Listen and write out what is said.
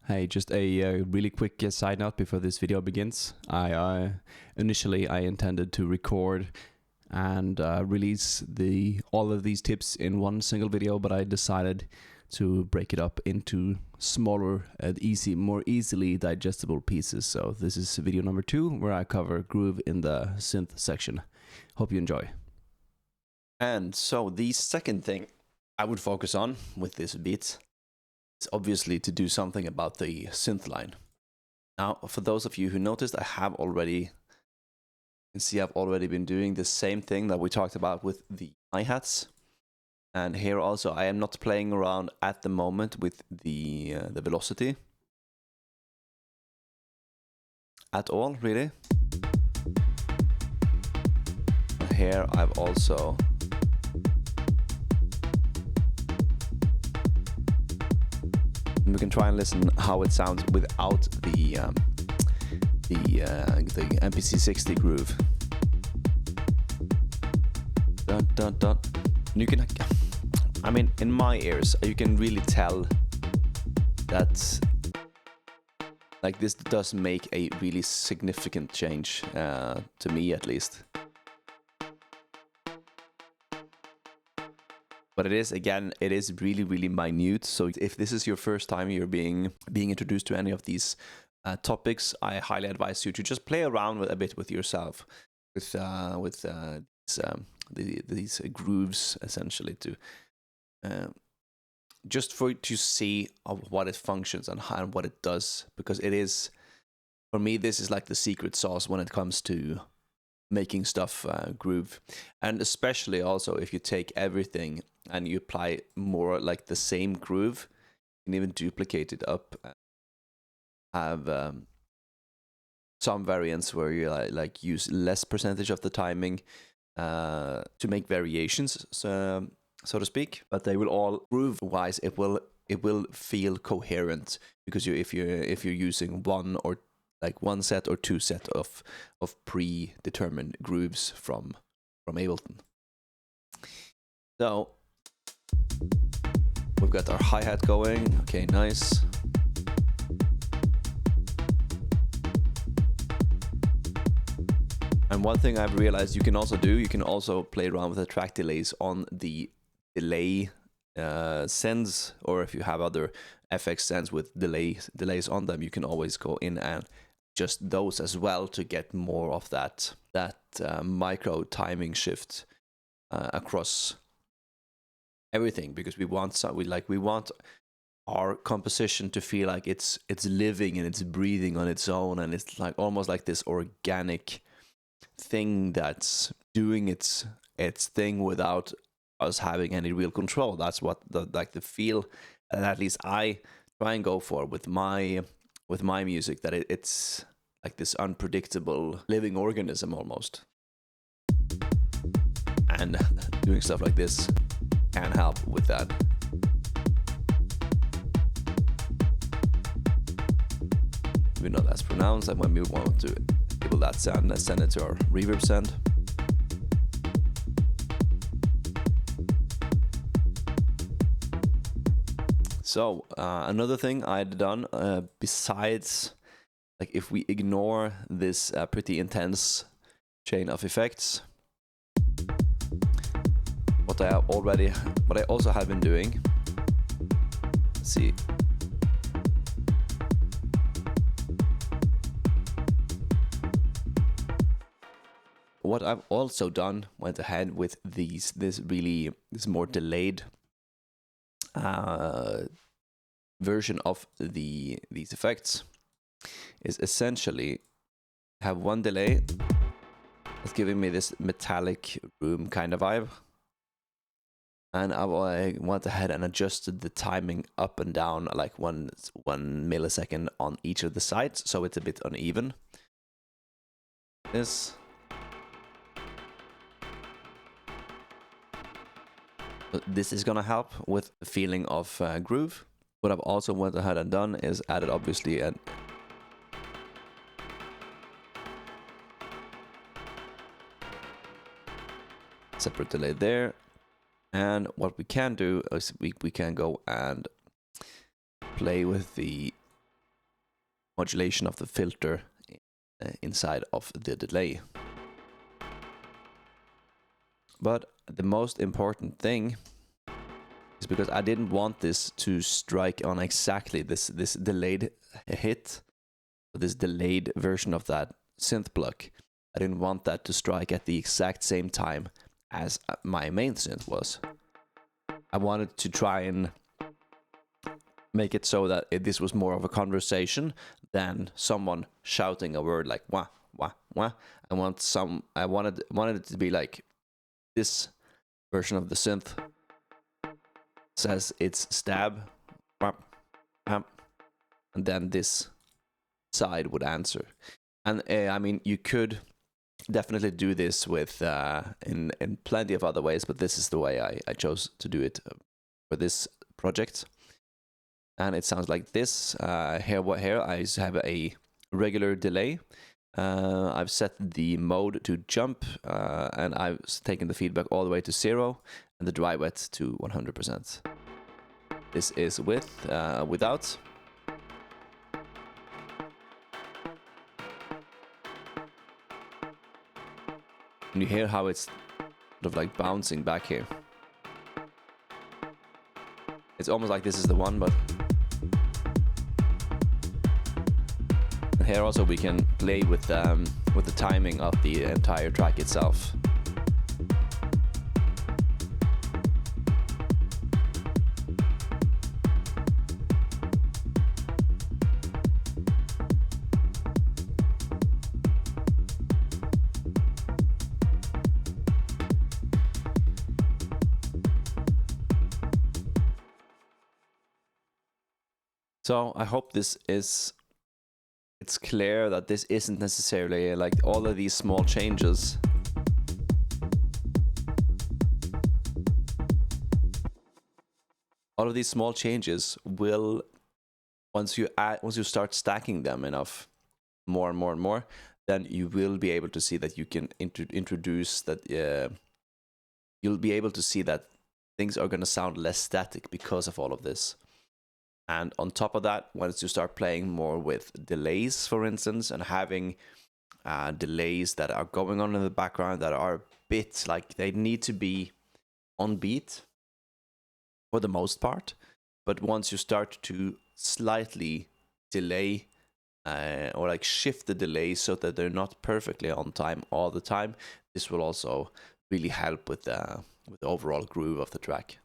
Hey, just a really quick side note before this video begins. Initially I intended to record and release all of these tips in one single video, but I decided to break it up into smaller and more easily digestible pieces. So this is video number 2, where I cover groove in the synth section. Hope you enjoy. And so the second thing I would focus on with this beat is obviously to do something about the synth line. Now, for those of you who noticed, I've already been doing the same thing that we talked about with the hi-hats. And here also, I am not playing around at the moment with the velocity at all, really. And here I've also we can try and listen how it sounds without the MPC 60 groove. Dun, dun, dun. And you can, I mean, in my ears, you can really tell that like this does make a really significant change, to me at least. But it is, again, it is really, really minute. So if this is your first time you're being introduced to any of these topics, I highly advise you to just play around a bit with yourself, with these grooves, essentially, to just for you to see what it functions and how and what it does. Because it is, for me, this is like the secret sauce when it comes to making stuff groove. And especially also if you take everything and you apply more like the same groove, you can even duplicate it up, have some variants where you like use less percentage of the timing to make variations, so to speak, but they will all groove wise it will feel coherent, because if you're using one set or two set of predetermined grooves from Ableton. So we've got our hi-hat going. Okay, nice. And one thing I've realized you can also play around with the track delays on the delay sends, or if you have other FX sends with delays on them, you can always go in and adjust those as well to get more of that micro timing shift across everything, because we want our composition to feel like it's living and it's breathing on its own, and it's like almost like this organic thing that's doing its thing without us having any real control. That's what the feel that at least I try and go for with my music, that it's like this unpredictable living organism almost. And doing stuff like this can help with that. We know that's pronounced, and when we want to enable that sound, let's send it to our reverb send. So another thing I'd done, besides, like, if we ignore this pretty intense chain of effects, what I also have been doing, let's see. What I've also done, went ahead with this more delayed version of these effects, is essentially have one delay that's giving me this metallic room kind of vibe, and I went ahead and adjusted the timing up and down like one millisecond on each of the sides, so it's a bit uneven. This is gonna help with the feeling of groove. What I've also went ahead and done is added obviously a separate delay there. And what we can do is we can go and play with the modulation of the filter inside of the delay. But the most important thing is because I didn't want this to strike on exactly this delayed hit, this delayed version of that synth block. I didn't want that to strike at the exact same time as my main synth was. I wanted to try and make it so that this was more of a conversation than someone shouting a word like wah wah wah. I wanted it to be like this version of the synth says it's stab, and then this side would answer. And I mean, you could definitely do this with in plenty of other ways, but this is the way I chose to do it for this project. And it sounds like this. Here I have a regular delay. I've set the mode to jump, and I've taken the feedback all the way to 0 and the dry wet to 100%. This is with, without. And you hear how it's sort of like bouncing back here. It's almost like this is the one, but here also we can play with the timing of the entire track itself. So I hope it's clear that this isn't necessarily like all of these small changes. All of these small changes will, once you start stacking them enough, more and more and more, then you will be able to see that you can introduce that. You'll be able to see that things are going to sound less static because of all of this. And on top of that, once you start playing more with delays, for instance, and having delays that are going on in the background that are bits like they need to be on beat for the most part. But once you start to slightly delay or like shift the delay so that they're not perfectly on time all the time, this will also really help with the overall groove of the track.